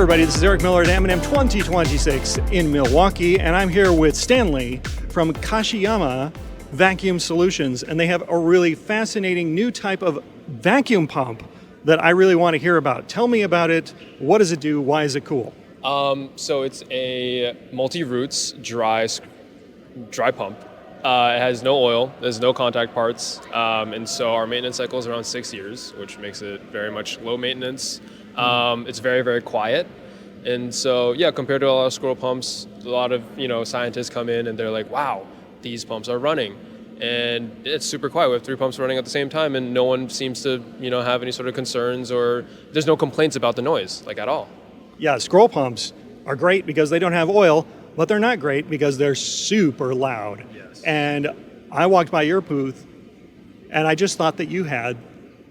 everybody, this is Eric Miller at M&M 2026 in Milwaukee, and I'm here with Stanley from KASHIYAMA Vacuum Solutions, and they have a really fascinating new type of vacuum pump that I really want to hear about. Tell me about it. What does it do? Why is it cool? So it's a multi-roots dry pump. It has no oil, there's no contact parts, and so our maintenance cycle is around 6 years, which makes it very much low maintenance. It's very, very quiet. And so, yeah, compared to a lot of squirrel pumps, a lot of, scientists come in and they're like, wow, these pumps are running. And it's super quiet. We have 3 pumps running at the same time and no one seems to, have any sort of concerns, or there's no complaints about the noise, at all. Yeah, squirrel pumps are great because they don't have oil, but they're not great because they're super loud. Yes. And I walked by your booth and I just thought that you had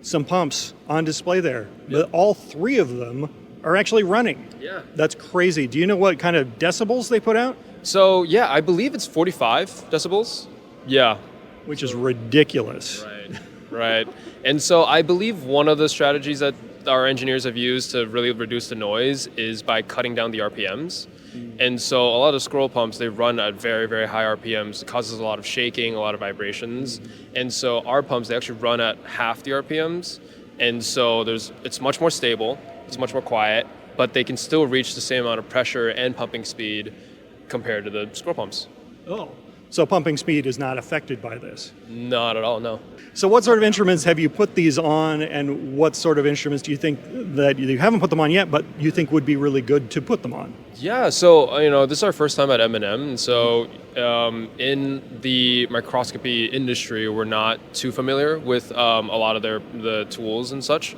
some pumps on display there. But all 3 of them are actually running. Yeah. That's crazy. Do you know what kind of decibels they put out? So, yeah, I believe it's 45 decibels. Yeah. Which is ridiculous. Right. And so I believe one of the strategies that our engineers have used to really reduce the noise is by cutting down the RPMs. And so a lot of squirrel pumps, they run at very, very high RPMs. It causes a lot of shaking, a lot of vibrations. And so our pumps, they actually run at half the RPMs. And so it's much more stable, it's much more quiet, but they can still reach the same amount of pressure and pumping speed compared to the squirrel pumps. Oh, so pumping speed is not affected by this? Not at all, no. So what sort of instruments have you put these on, and what sort of instruments do you think that you haven't put them on yet, but you think would be really good to put them on? Yeah, so this is our first time at M&M, and so in the microscopy industry, we're not too familiar with a lot of the tools and such,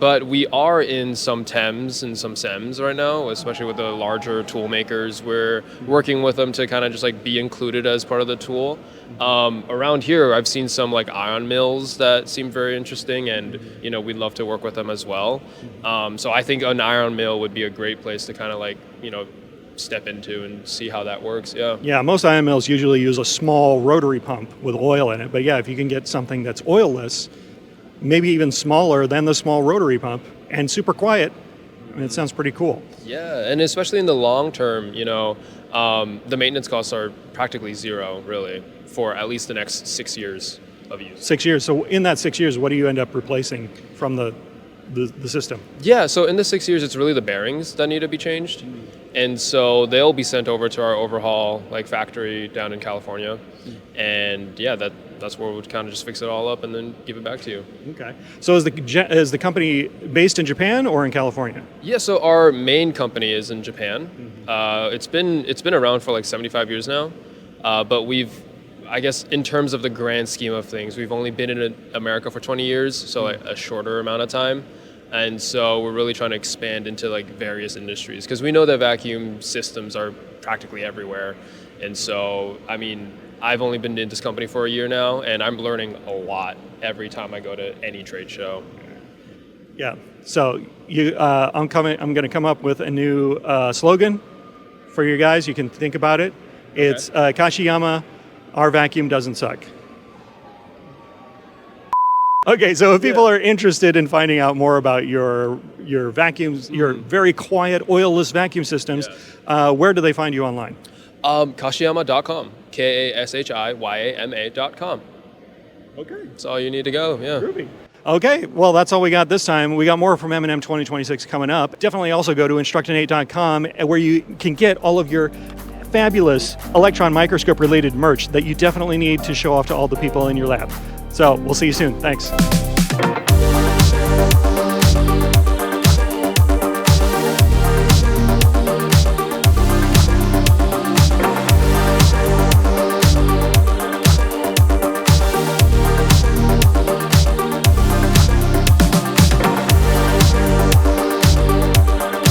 but we are in some TEMs and some SEMs right now, especially with the larger tool makers. We're working with them to kind of just be included as part of the tool. Around here, I've seen some ion mills that seem very interesting, and we'd love to work with them as well. So I think an ion mill would be a great place to kind of step into and see how that works. Yeah, most ion mills usually use a small rotary pump with oil in it, but yeah, if you can get something that's oilless, maybe even smaller than the small rotary pump and super quiet, it sounds pretty cool. Yeah, and especially in the long term, the maintenance costs are practically zero, really, for at least the next 6 years of use. 6 years. So in that 6 years, what do you end up replacing from the system? Yeah, so in the 6 years, it's really the bearings that need to be changed. And so they'll be sent over to our overhaul factory down in California. And yeah, that's where we would kind of just fix it all up and then give it back to you. Okay. So is the company based in Japan or in California? Yeah, so our main company is in Japan. It's been around for 75 years now. But I guess in terms of the grand scheme of things, we've only been in America for 20 years, so a shorter amount of time. And so we're really trying to expand into various industries, because we know that vacuum systems are practically everywhere. And so, I've only been in this company for a year now, and I'm learning a lot every time I go to any trade show. Yeah. So I'm going to come up with a new slogan for you guys. You can think about it. Okay. It's KASHIYAMA, our vacuum doesn't suck. Okay, so if people are interested in finding out more about your vacuums, your very quiet, oilless vacuum systems, where do they find you online? KASHIYAMA.com. KASHIYAMA.com. Okay. That's all you need to go, yeah. Groovy. Okay, well, that's all we got this time. We got more from M&M 2026 coming up. Definitely also go to Instructinate.com, where you can get all of your fabulous electron microscope related merch that you definitely need to show off to all the people in your lab. So we'll see you soon. Thanks.